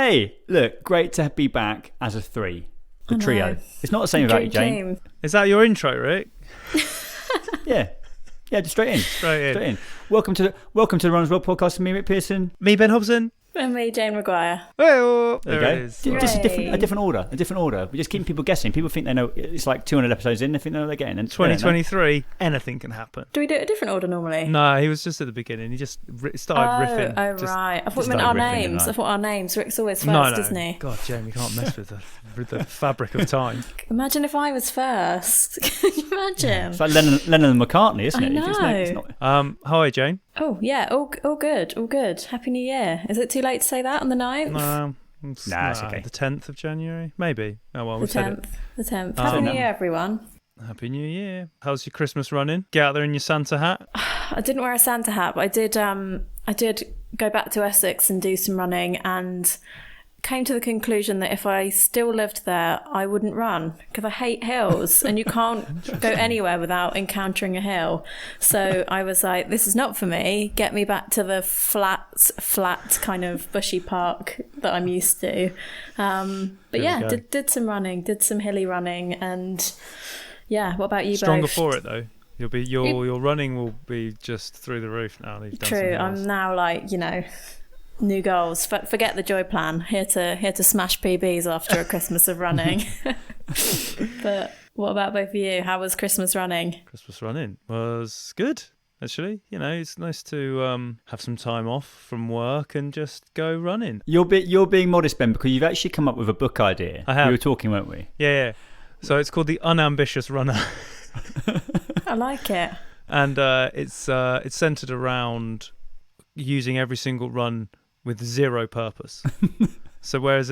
Hey, look, great to be back as a three. The trio. It's not the same without you, Jane. Is that your intro, Rick? Yeah, just straight in. Straight in. Welcome to the Runners World podcast with me, Rick Pearson. Me, Ben Hobson. And me, Jane Maguire. Oh, there it is. Just a different order. We're just keeping people guessing. People think they know. It's like 200 episodes in. They think they know what they're getting. And 2023, anything can happen. Do we do it a different order normally? No, he was just at the beginning. He just started riffing. Oh, right. I thought we meant our names. I thought our names. Rick's always first, isn't he? God, Jane, you can't mess with the fabric of time. Imagine if I was first. Can you imagine? It's like Lennon and McCartney, isn't it? I know. Hi, Jane. Oh, yeah. All good. Happy New Year. Is it too late to say that on the 9th? No. It's okay. The 10th of January? Maybe. Oh, well, we said it. The 10th. Happy New Year, everyone. Happy New Year. How's your Christmas running? Get out there in your Santa hat? I didn't wear a Santa hat, but I did go back to Essex and do some running and came to the conclusion that if I still lived there, I wouldn't run because I hate hills and you can't go anywhere without encountering a hill. So I was like, this is not for me. Get me back to the flat kind of bushy park that I'm used to. But yeah, did some running, did some hilly running, and yeah. What about you? Stronger both? For it though. Your running will be just through the roof now. True. I'm now like, new goals. Forget the joy plan. Here to smash PBs after a Christmas of running. But what about both of you? How was Christmas running? Christmas running was good, actually. It's nice to have some time off from work and just go running. You're being modest, Ben, because you've actually come up with a book idea. I have. We were talking, weren't we? Yeah. So it's called The Unambitious Runner. I like it. And it's centered around using every single run with zero purpose. So whereas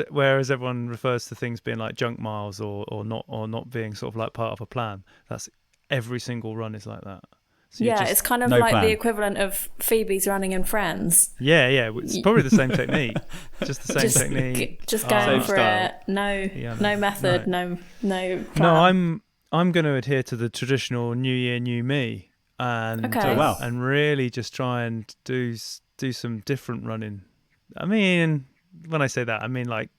everyone refers to things being like junk miles or not being sort of like part of a plan, that's every single run is like that. So it's kind of no like plan. the equivalent of Phoebe's running in Friends. Yeah, it's probably the same technique. Just the same technique. Just going for it. No method, no plan. No, I'm going to adhere to the traditional New Year, New Me, and and really just try and do some different running. I mean, when I say that, I mean like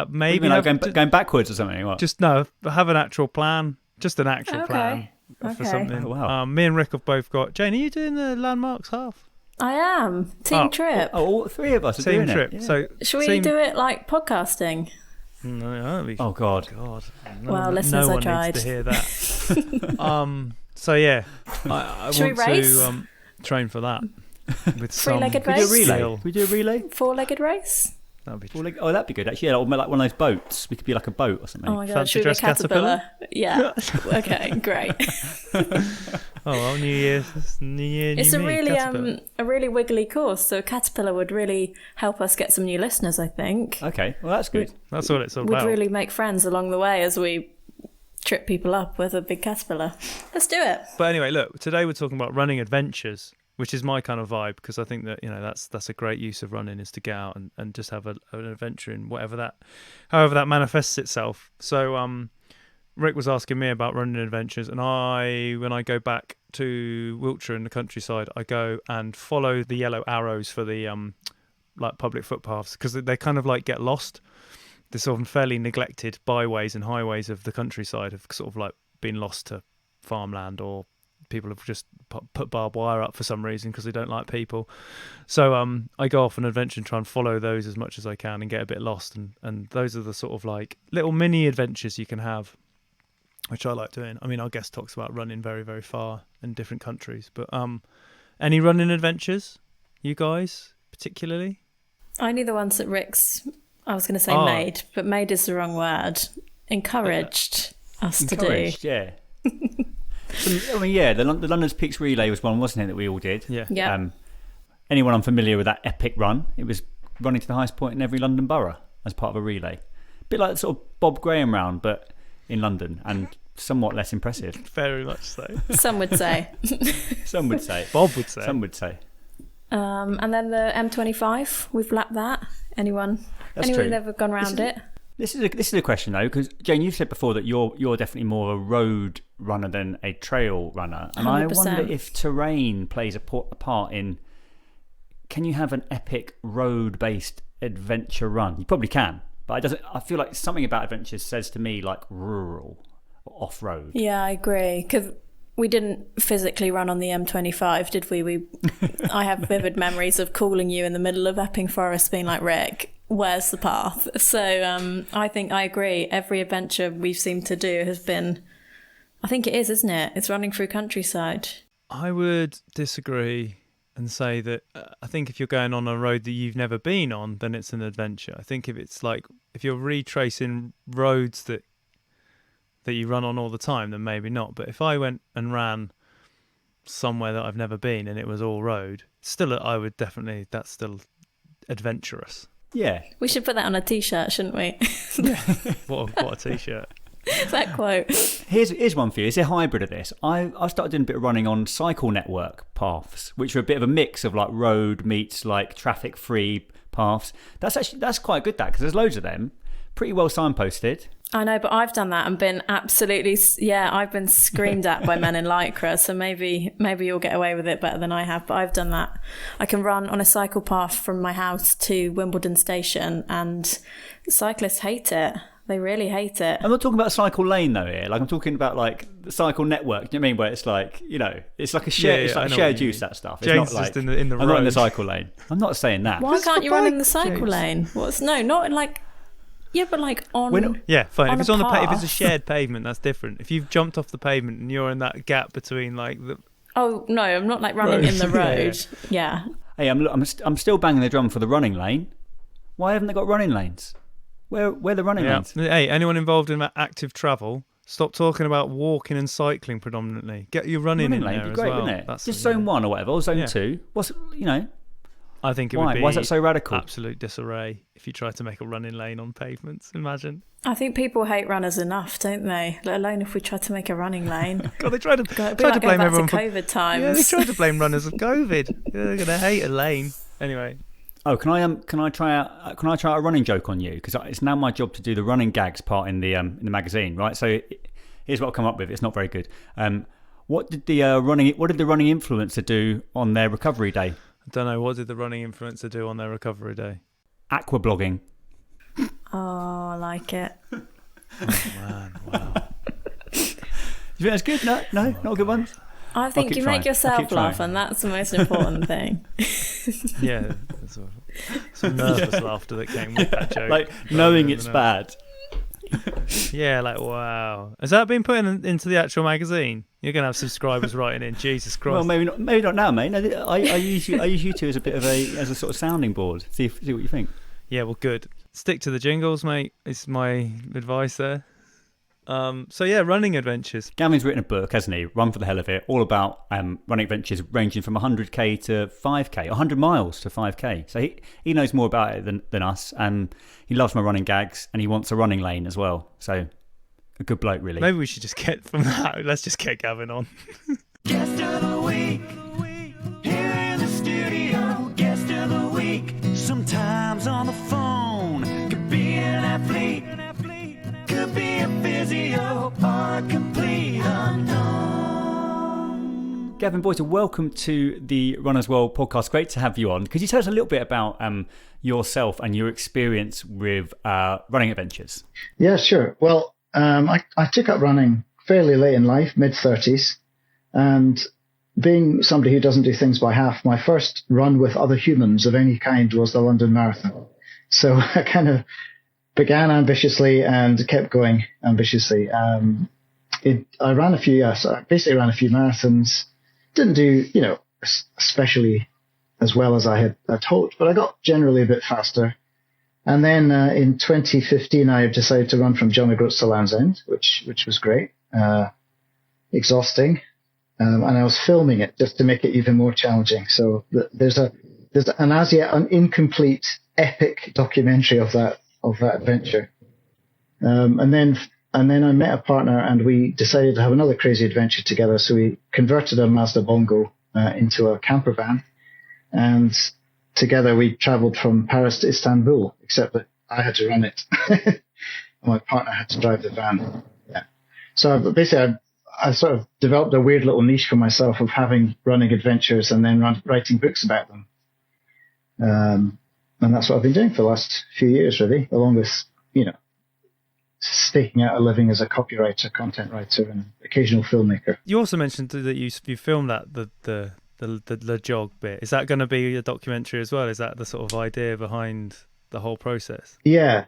maybe going backwards or something. What? Just have an actual plan, just an actual plan for something. Oh, wow. Me and Rick have both got. Jane, are you doing the Landmarks half? I am. Team trip. All three of us are team doing trip. it. Yeah. So should we do it like podcasting? No, oh God. Well, listeners, no one I tried. needs to hear that. So yeah, I want to train for that. With three-legged race? We do a relay? Four-legged race? That'd be that'd be good actually. Yeah, or like one of those boats. We could be like a boat or something. Oh my God, Fancy should we be a dress caterpillar? Yeah. Okay, great. Well, New Year, it's a really wiggly course, so a caterpillar would really help us get some new listeners, I think. Okay, well that's good. That's what it's all about. We'd really make friends along the way as we trip people up with a big caterpillar. Let's do it. But anyway, look, today we're talking about running adventures, which is my kind of vibe, because I think that that's a great use of running, is to get out and just have an adventure in however that manifests itself. So Rick was asking me about running adventures, and when I go back to Wiltshire in the countryside, I go and follow the yellow arrows for the like public footpaths, because they kind of like get lost. The sort of fairly neglected byways and highways of the countryside have sort of like been lost to farmland, or people have just put barbed wire up for some reason because they don't like people. So I go off on an adventure and try and follow those as much as I can and get a bit lost. And those are the sort of like little mini adventures you can have, which I like doing. I mean, our guest talks about running very, very far in different countries. But any running adventures, you guys, particularly? Only the ones that Rick's, I was going to say made, but made is the wrong word. Encouraged us to do. Yeah. I mean, yeah, the London's Peaks Relay was one, wasn't it, that we all did? Yeah. Anyone unfamiliar with that epic run, it was running to the highest point in every London borough as part of a relay. A bit like sort of Bob Graham round, but in London, and somewhat less impressive. Very much so. Some would say. Some would say. Bob would say. Some would say. And then the M25, we've lapped that. Anyone ever gone around it? This is a question though, because Jane, you've said before that you're definitely more a road runner than a trail runner, and 100%. I wonder if terrain plays a part in can you have an epic road-based adventure run? You probably can, but it doesn't. I feel like something about adventures says to me like rural or off-road. Yeah, I agree. Because we didn't physically run on the M25, did we? I have vivid memories of calling you in the middle of Epping Forest being like, Rick, where's the path? So I think I agree. Every adventure we've seemed to do has been, I think it is, isn't it? It's running through countryside. I would disagree and say that I think if you're going on a road that you've never been on, then it's an adventure. I think if you're retracing roads that you run on all the time, then maybe not. But if I went and ran somewhere that I've never been and it was all road, that's still adventurous. Yeah. We should put that on a t-shirt, shouldn't we? What a t-shirt. That quote. Here's one for you. It's a hybrid of this. I started doing a bit of running on cycle network paths, which are a bit of a mix of like road meets like traffic free paths. That's quite good, because there's loads of them, pretty well signposted. I know, but I've done that and been absolutely, I've been screamed at by men in Lycra, so maybe you'll get away with it better than I have, but I've done that. I can run on a cycle path from my house to Wimbledon Station, and cyclists hate it. They really hate it. I'm not talking about cycle lane though here. Like I'm talking about like the cycle network. Do you know what I mean? Where it's like, it's like a share, it's like shared use, that stuff. It's James not like just in the I'm road. not in the cycle lane. I'm not saying that. Why can't you run in the cycle James. lane? Not in like, yeah, but like on. Yeah, fine. On If it's a on the if path. it's a shared pavement, that's different. If you've jumped off the pavement and you're in that gap between like the Oh no, I'm not like running in the road. Yeah. Hey, I'm still banging the drum for the running lane. Why haven't they got running lanes? Where are the running lanes? Hey, anyone involved in that active travel, stop talking about walking and cycling predominantly. Get your running in lane there would be as great, well. wouldn't it? That's Just zone 1 or whatever, or zone Yeah. 2. I think it Why? would be Why is that so radical? absolute disarray if you try to make a running lane on pavements. Imagine. I think people hate runners enough, don't they? Let alone if we try to make a running lane. God, they tried to It'd be tried like to going blame back everyone to for COVID times. Yeah, they tried to blame runners of COVID. They're gonna hate a lane anyway. Oh, can I try out a running joke on you? Because it's now my job to do the running gags part in the magazine, right? So here's what I've come up with. It's not very good. What did the running influencer do on their recovery day? I don't know. What did the running influencer do on their recovery day? Aqua blogging. Oh, I like it. Oh man, wow. You think that's good? No, not a good one. I think keep you trying. make I'll yourself keep laugh, trying. and that's the most important thing. Yeah, that's some nervous laughter that came with that joke. Like knowing it's bad. Yeah, like wow. Has that been put into the actual magazine? You're gonna have subscribers writing in. Jesus Christ. Well, maybe not now, mate. No, I use you two as a bit of as a sort of sounding board. See what you think. Yeah, well, good. Stick to the jingles, mate. Is my advice there. So yeah, running adventures. Gavin's written a book, hasn't he? Run for the hell of it, all about running adventures ranging from 100k to 5k, 100 miles to 5k. So he knows more about it than us, and he loves my running gags, and he wants a running lane as well. So a good bloke, really. Maybe we should just get from that. Let's just get Gavin on. Guest of the week, here in the studio. Guest of the week, sometimes on the phone. Could be an athlete, could be a physio, or a complete unknown. Gavin Boyter, welcome to the Runner's World podcast. Great to have you on. Could you tell us a little bit about yourself and your experience with running adventures? Yeah, sure. Well, I took up running fairly late in life, mid-30s, and being somebody who doesn't do things by half, my first run with other humans of any kind was the London Marathon. So I kind of began ambitiously and kept going ambitiously. I ran a few, so I basically ran a few marathons. Didn't do, especially as well as I had hoped, but I got generally a bit faster. And then in 2015, I decided to run from John O'Groats to Land's End, which was great, exhausting, and I was filming it just to make it even more challenging. So there's an as yet an incomplete epic documentary of that adventure. And then I met a partner, and we decided to have another crazy adventure together. So we converted a Mazda Bongo into a camper van, and together we travelled from Paris to Istanbul, except that I had to run it. And my partner had to drive the van. Yeah. So basically I sort of developed a weird little niche for myself of having running adventures and then writing books about them. And that's what I've been doing for the last few years, really, along with, staking out a living as a copywriter, content writer, and occasional filmmaker. You also mentioned that you filmed that the jog bit. Is that going to be a documentary as well? Is that the sort of idea behind the whole process? Yeah,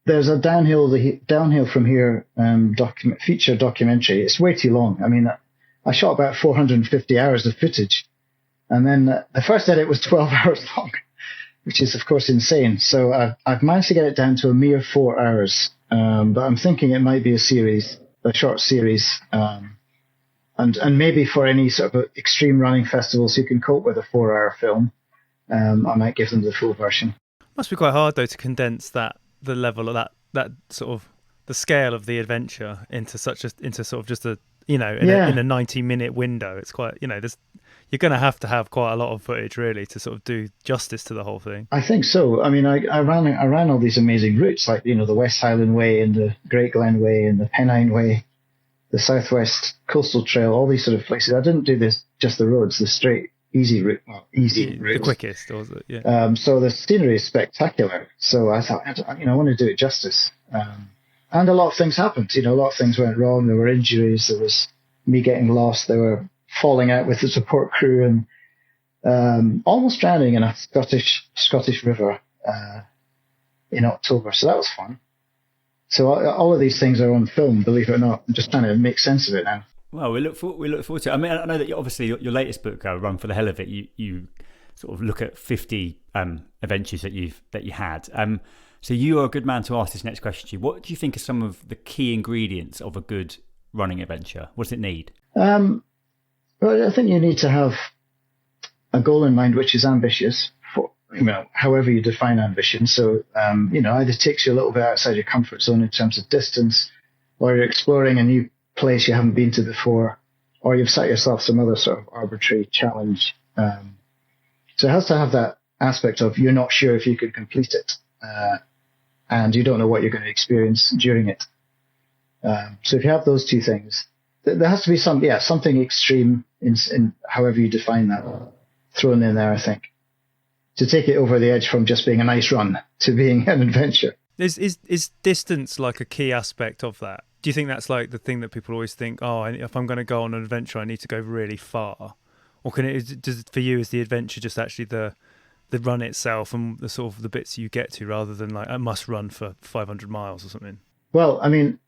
there's a downhill from here feature documentary. It's way too long. I mean, I shot about 450 hours of footage, and then the first edit was 12 hours long, which is of course insane. So I've managed to get it down to a mere 4 hours. But I'm thinking it might be a short series, and maybe for any sort of extreme running festivals who can cope with a 4-hour film, I might give them the full version. Must be quite hard though to condense the level of that sort of the scale of the adventure into sort of just a in a 90-minute window. It's quite you're going to have quite a lot of footage really to sort of do justice to the whole thing. I think so. I mean, I ran all these amazing routes, like the West Highland Way and the Great Glen Way and the Pennine Way, the Southwest Coastal Trail, all these sort of places. I didn't do just the roads, the straight, easy route. Well, easy route. The quickest, was it? Yeah. So the scenery is spectacular. So I thought, I want to do it justice. And a lot of things happened. A lot of things went wrong. There were injuries. There was me getting lost. There were falling out with the support crew and almost drowning in a Scottish river in October. So that was fun. So all of these things are on film, believe it or not. I'm just trying to make sense of it now. Well, we look forward to it. I mean, I know that obviously your latest book, Run for the Hell of It, you sort of look at 50 adventures that you had. So you are a good man to ask this next question to you. What do you think are some of the key ingredients of a good running adventure? What does it need? Well, I think you need to have a goal in mind which is ambitious, for however you define ambition. So, either takes you a little bit outside your comfort zone in terms of distance, or you're exploring a new place you haven't been to before, or you've set yourself some other sort of arbitrary challenge. So it has to have that aspect of you're not sure if you could complete it, and you don't know what you're going to experience during it. So if you have those two things, there has to be something extreme in however you define that thrown in there, I think, to take it over the edge from just being a nice run to being an adventure. Is distance like a key aspect of that? Do you think that's like the thing that people always think, if I'm going to go on an adventure, I need to go really far? Or for you, is the adventure just actually the run itself and the sort of the bits you get to, rather than like I must run for 500 miles or something? Well, I mean,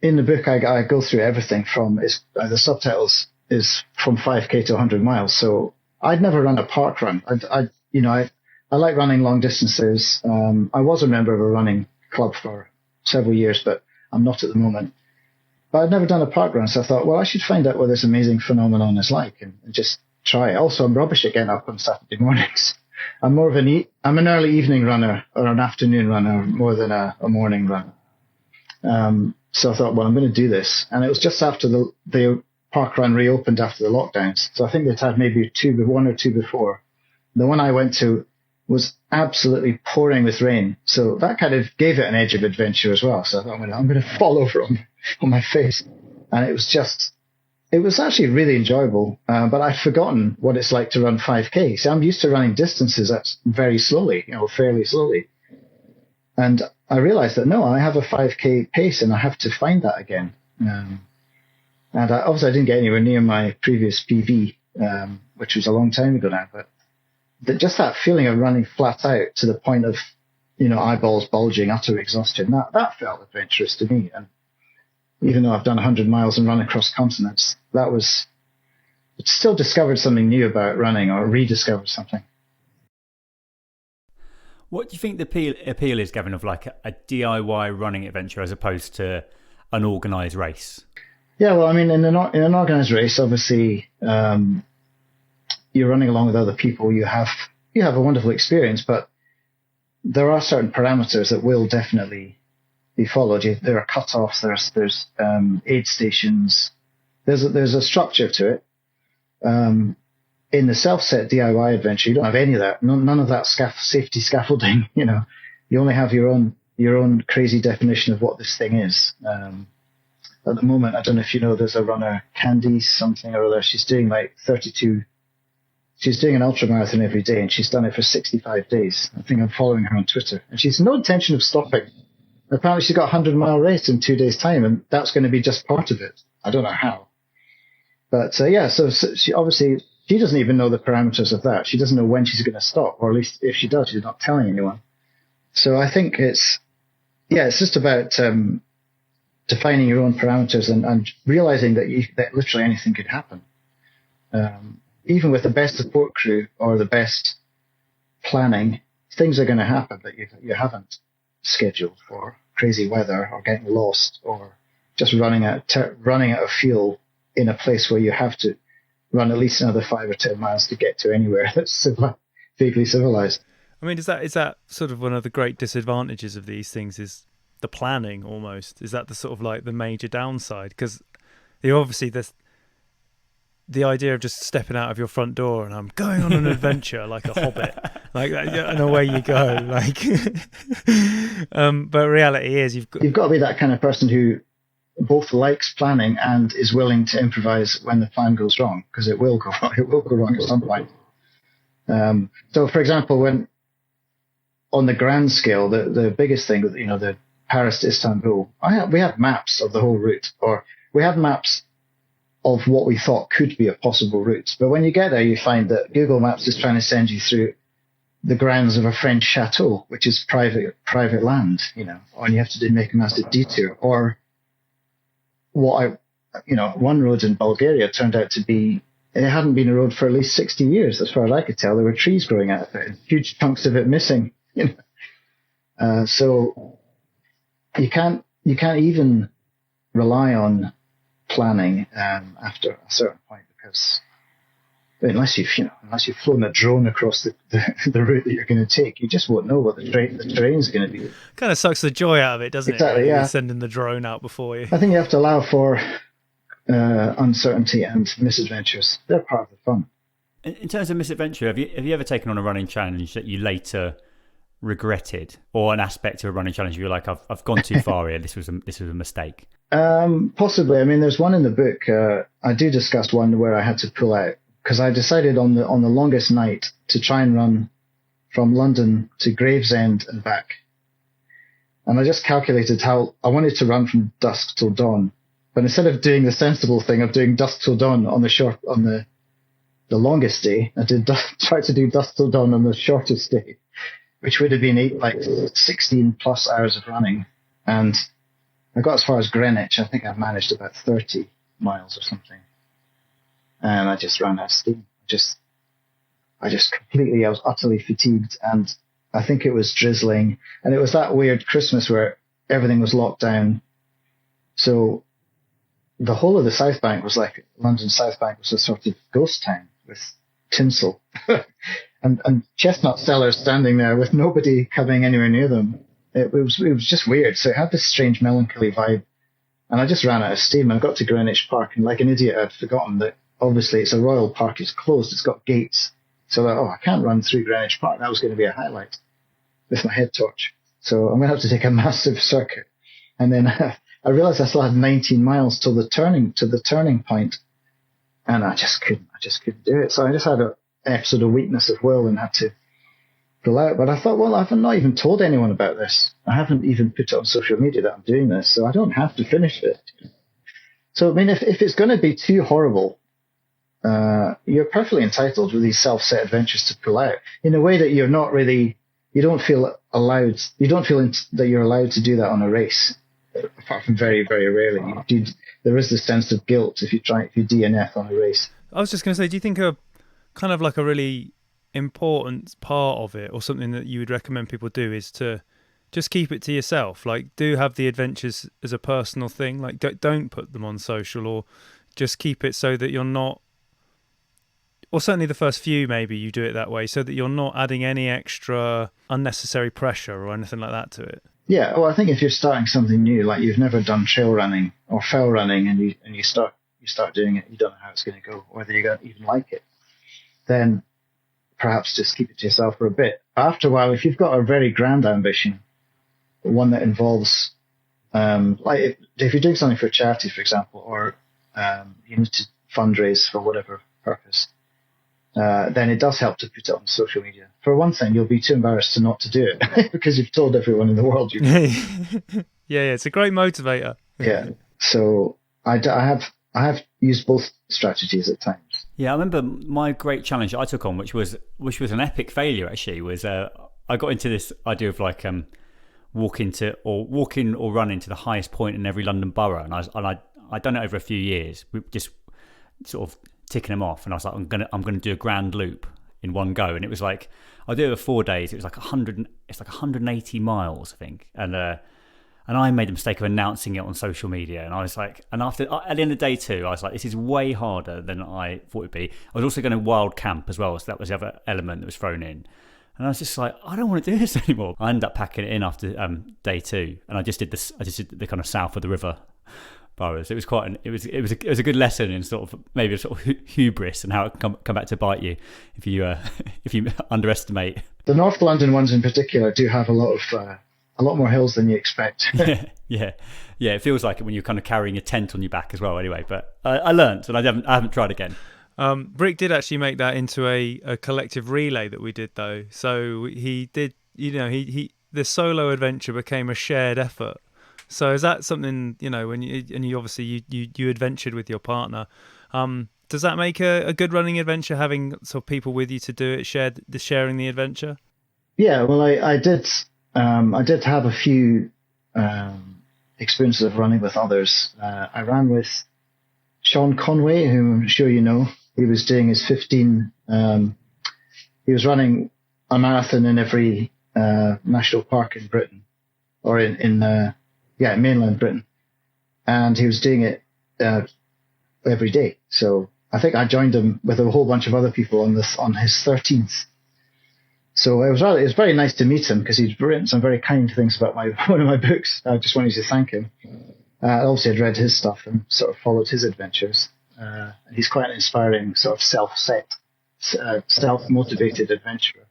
in the book, I go through everything from the subtitles is from 5k to 100 miles. So I'd never run a park run. I like running long distances. I was a member of a running club for several years, but I'm not at the moment. But I'd never done a park run, so I thought, well, I should find out what this amazing phenomenon is like and just try it. Also, I'm rubbish at getting up on Saturday mornings. I'm more of I'm an early evening runner or an afternoon runner more than a morning runner. So I thought, well, I'm going to do this. And it was just after the park run reopened after the lockdowns. So I think they'd had maybe one or two before. The one I went to was absolutely pouring with rain. So that kind of gave it an edge of adventure as well. So I thought, I'm going to fall over on my face. And it was actually really enjoyable. But I'd forgotten what it's like to run 5K. So I'm used to running distances that's very slowly, fairly slowly. And I realized that, no, I have a 5K pace and I have to find that again. And obviously I didn't get anywhere near my previous PB, which was a long time ago now. But just that feeling of running flat out to the point of, eyeballs bulging, utter exhaustion, that felt adventurous to me. And even though I've done 100 miles and run across continents, it still discovered something new about running or rediscovered something. What do you think the appeal is, Gavin, of like a DIY running adventure as opposed to an organised race? Yeah, well, I mean, in an organised race, obviously, you're running along with other people. You have a wonderful experience, but there are certain parameters that will definitely be followed. There are cut-offs. There's aid stations. There's a structure to it. In the self-set DIY adventure, you don't have any of that. None of that safety scaffolding. You only have your own crazy definition of what this thing is. At the moment, I don't know if you know, there's a runner, Candy something or other. She's doing like 32 she's doing an ultramarathon every day, and she's done it for 65 days. I think I'm following her on Twitter. And she's no intention of stopping. Apparently she's got a 100-mile race in 2 days' time, and that's going to be just part of it. I don't know how. But so she obviously, she doesn't even know the parameters of that. She doesn't know when she's going to stop, or at least if she does, she's not telling anyone. So I think it's just about defining your own parameters and realizing that literally anything could happen. Even with the best support crew or the best planning, things are going to happen that you haven't scheduled for. Crazy weather, or getting lost, or just running out of fuel in a place where you have to run at least another 5 or 10 miles to get to anywhere that's vaguely civilized. I mean, is that sort of one of the great disadvantages of these things, is the planning almost? Is that the sort of like the major downside? Because obviously there's the idea of just stepping out of your front door and I'm going on an adventure like a hobbit, like that, and away you go. Like, but reality is you've got to be that kind of person who both likes planning and is willing to improvise when the plan goes wrong, because it will go wrong. It will go wrong at some point. So, for example, when on the grand scale, the biggest thing, the Paris to Istanbul, we have maps of the whole route, or we have maps of what we thought could be a possible route. But when you get there, you find that Google Maps is trying to send you through the grounds of a French chateau, which is private land, and you have to make a massive detour. Or one road in Bulgaria turned out to be, it hadn't been a road for at least 60 years, as far as I could tell. There were trees growing out of it, and huge chunks of it missing. So you can't even rely on planning after a certain point, because unless you've flown a drone across the route that you're going to take, you just won't know what the terrain's going to be. Kind of sucks the joy out of it, doesn't it? Exactly, yeah. You're sending the drone out before you. I think you have to allow for uncertainty and misadventures. They're part of the fun. In terms of misadventure, have you ever taken on a running challenge that you later regretted, or an aspect of a running challenge you're like, I've gone too far here, this was a mistake? Possibly. I mean, there's one in the book. I do discuss one where I had to pull out, because I decided on the longest night to try and run from London to Gravesend and back. And I just calculated how I wanted to run from dusk till dawn. But instead of doing the sensible thing of doing dusk till dawn on the longest day, I tried to do dusk till dawn on the shortest day, which would have been 16 plus hours of running. And I got as far as Greenwich. I think I managed about 30 miles or something. And I just ran out of steam. I was utterly fatigued, and I think it was drizzling. And it was that weird Christmas where everything was locked down. So the whole of the South Bank was like, London South Bank was a sort of ghost town with tinsel and chestnut sellers standing there with nobody coming anywhere near them. It was just weird. So it had this strange melancholy vibe. And I just ran out of steam. I got to Greenwich Park, and like an idiot, I'd forgotten that obviously it's a royal park. It's closed. It's got gates. So I can't run through Greenwich Park. That was going to be a highlight with my head torch. So I'm going to have to take a massive circuit. And then I realized I still had 19 miles to the turning point, and I just couldn't do it. So I just had an episode of weakness of will and had to pull out. But I thought, well, I've not even told anyone about this. I haven't even put it on social media that I'm doing this, so I don't have to finish it. So I mean, if it's going to be too horrible, you're perfectly entitled with these self-set adventures to pull out in a way that you don't feel allowed. You don't feel that you're allowed to do that on a race. Apart from very, very rarely, there is this sense of guilt if you DNF on a race. I was just going to say, do you think a kind of like a really important part of it, or something that you would recommend people do, is to just keep it to yourself? Like, do have the adventures as a personal thing. Like, don't put them on social, or just keep it so that you're not, or certainly the first few, maybe you do it that way, so that you're not adding any extra unnecessary pressure or anything like that to it. Yeah, well, I think if you're starting something new, like you've never done trail running or fell running, and you start doing it, you don't know how it's going to go, whether you're going to even like it, then perhaps just keep it to yourself for a bit. After a while, if you've got a very grand ambition, one that involves, like if you're doing something for a charity, for example, or you need to fundraise for whatever purpose, then it does help to put it on social media. For one thing, you'll be too embarrassed to not to do it because you've told everyone in the world you Yeah, it's a great motivator. Yeah. So I have used both strategies at times. Yeah, I remember my great challenge that I took on, which was an epic failure actually, was I got into this idea of like walking or running to the highest point in every London borough, and I'd done it over a few years, just sort of ticking them off, and I was like, I'm gonna do a grand loop in one go, and it was like I did it over 4 days. It was like 180 miles, I think, and I made the mistake of announcing it on social media, and I was like, and after at the end of day 2, I was like, this is way harder than I thought it'd be. I was also going to wild camp as well, so that was the other element that was thrown in. And I was just like, I don't want to do this anymore. I ended up packing it in after day 2, and I just did the kind of south of the river boroughs. It was it was a good lesson in sort of maybe a sort of hubris and how it can come back to bite you if you underestimate. The North London ones in particular do have a lot more hills than you expect. yeah. It feels like it when you're kind of carrying a tent on your back as well. Anyway, but I learned, and I haven't tried again. Brick did actually make that into a collective relay that we did though. So he did, he the solo adventure became a shared effort. So is that something, when you obviously you adventured with your partner? Does that make a good running adventure, having sort of people with you to do it, sharing the adventure? Yeah, well, I did have a few experiences of running with others. I ran with Sean Conway, who I'm sure you know. He was doing his 15. He was running a marathon in every national park in Britain, or in mainland Britain, and he was doing it every day. So I think I joined him with a whole bunch of other people on his 13th. So it was very nice to meet him, because he'd written some very kind things about one of my books. I just wanted to thank him. Obviously, I'd read his stuff and sort of followed his adventures. He's quite an inspiring sort of self-motivated adventurer.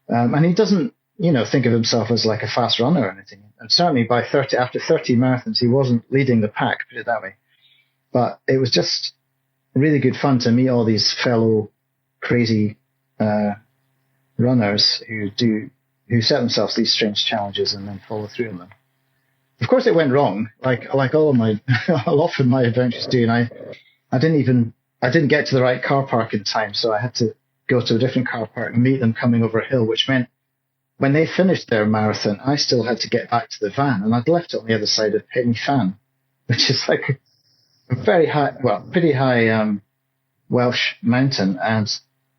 And he doesn't, think of himself as like a fast runner or anything. And certainly after 30 marathons, he wasn't leading the pack, put it that way. But it was just really good fun to meet all these fellow crazy runners who set themselves these strange challenges and then follow through on them. Of course, it went wrong, like all of my often my adventures do, and I didn't get to the right car park in time, so I had to go to a different car park and meet them coming over a hill, which meant when they finished their marathon, I still had to get back to the van, and I'd left it on the other side of Pen y Fan, which is like a pretty high Welsh mountain, and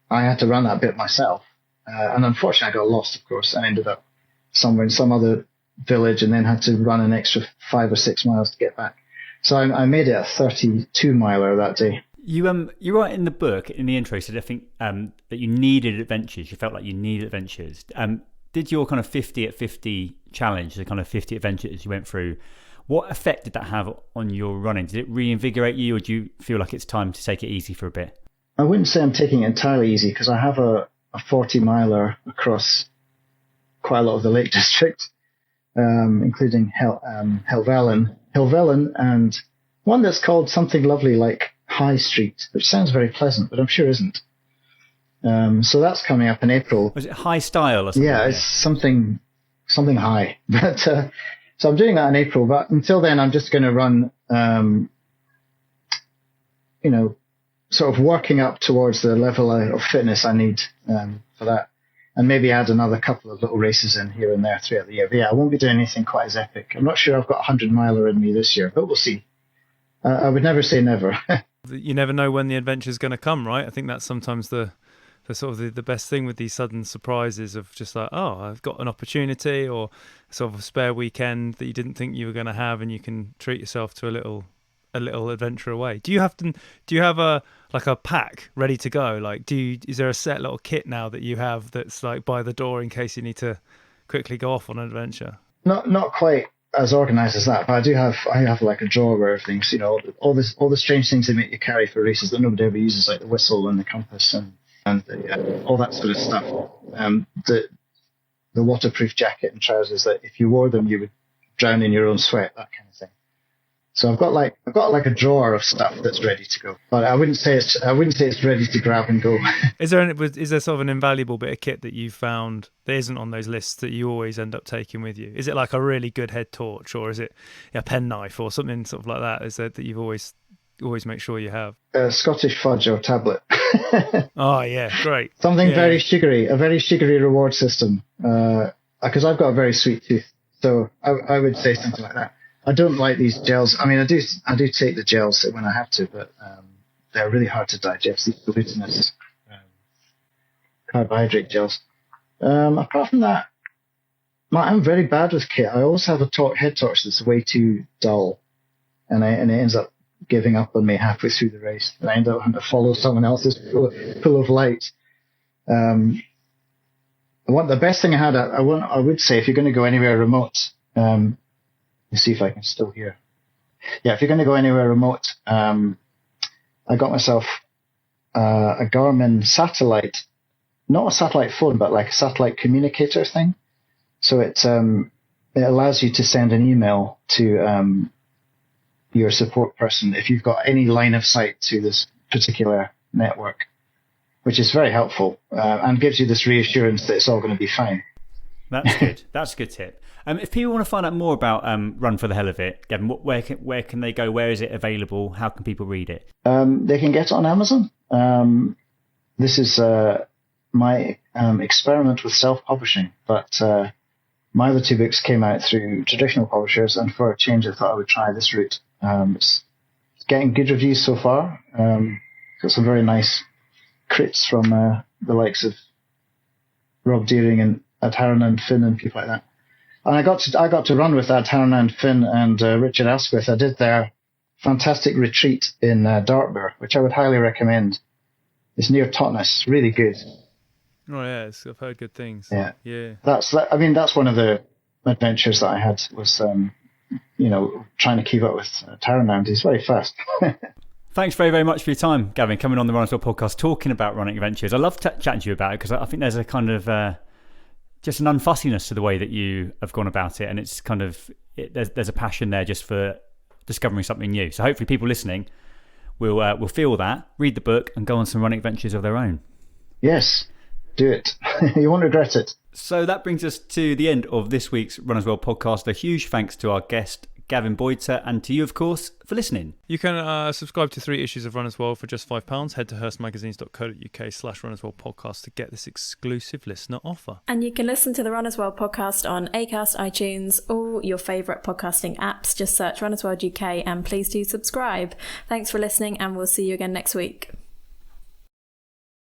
I had to run that bit myself. And unfortunately, I got lost, of course, and ended up somewhere in some other village, and then had to run an extra 5 or 6 miles to get back. So I made it a 32 miler that day. You write in the book, in the intro, you said I think that you needed adventures. You felt like you needed adventures. Did your kind of 50 at 50 challenge, the kind of 50 adventures you went through, what effect did that have on your running? Did it reinvigorate you, or do you feel like it's time to take it easy for a bit? I wouldn't say I'm taking it entirely easy, because I have a 40 miler across quite a lot of the Lake District, including Helvellyn, and one that's called something lovely like High Street, which sounds very pleasant, but I'm sure isn't. So that's coming up in April. Was it High Style or something? Yeah, it's something high. But so I'm doing that in April. But until then, I'm just going to run, sort of working up towards the level of fitness I need for that, and maybe add another couple of little races in here and there throughout the year. But yeah, I won't be doing anything quite as epic. I'm not sure I've got 100 miler in me this year, but we'll see. I would never say never. You never know when the adventure is going to come, right? I think that's sometimes the sort of the best thing with these sudden surprises of just like, oh, I've got an opportunity, or sort of a spare weekend that you didn't think you were going to have, and you can treat yourself to a little adventure away. Do you have a pack ready to go? Like, is there a set little kit now that you have that's like by the door in case you need to quickly go off on an adventure? Not quite as organized as that, but I have like a drawer where everything's, all the strange things they make you carry for races that nobody ever uses, like the whistle and the compass and all that sort of stuff. The waterproof jacket and trousers that if you wore them you would drown in your own sweat, that kind of thing. So I've got like a drawer of stuff that's ready to go, but I wouldn't say it's ready to grab and go. Is there sort of an invaluable bit of kit that you've found that isn't on those lists that you always end up taking with you? Is it like a really good head torch, or is it a penknife or something sort of like that? Is that you always make sure you have? Scottish fudge or tablet. Oh yeah, great. Something very sugary, a very sugary reward system. Because I've got a very sweet tooth, so I would say something like that. I don't like these gels. I mean, I do take the gels when I have to, but they're really hard to digest. These glutinous carbohydrate gels. Apart from that, I'm very bad with kit. I always have a head torch that's way too dull, and it ends up giving up on me halfway through the race. And I end up having to follow someone else's full of light. The best thing I had, I would say, if you're going to go anywhere remote. Let's see if I can still hear. Yeah, if you're going to go anywhere remote, I got myself a Garmin satellite, not a satellite phone, but like a satellite communicator thing. So it allows you to send an email to your support person if you've got any line of sight to this particular network, which is very helpful and gives you this reassurance that it's all going to be fine. That's good. That's a good tip. If people want to find out more about Run for the Hell of It, Gavin, where can they go? Where is it available? How can people read it? They can get it on Amazon. This is my experiment with self-publishing, but my other two books came out through traditional publishers, and for a change I thought I would try this route. It's getting good reviews so far. Got some very nice crits from the likes of Rob Deering and Ad Haran and Finn and people like that. And I got to run with Ad Haran and Finn and Richard Asquith. I did their fantastic retreat in Dartmoor, which I would highly recommend. It's near Totnes, really good. Oh yes, I've heard good things. Yeah. That's one of the adventures that I had was, trying to keep up with Ad Haran, and he's very fast. Thanks very, very much for your time, Gavin, coming on the Run As Well podcast, talking about running adventures. I love chatting to you about it because I think there's a kind of just an unfussiness to the way that you have gone about it, and it's kind of there's a passion there just for discovering something new. So hopefully people listening will feel that, read the book, and go on some running adventures of their own. Yes, do it. You won't regret it. So that brings us to the end of this week's Run As Well podcast. A huge thanks to our guest, Gavin Boyter, and to you, of course, for listening. You can subscribe to 3 issues of Run As Well for just £5. Head to hurstmagazines.co.uk/Run As Well podcast to get this exclusive listener offer. And you can listen to the Run As Well podcast on Acast, iTunes, all your favourite podcasting apps. Just search Run As Well UK and please do subscribe. Thanks for listening, and we'll see you again next week.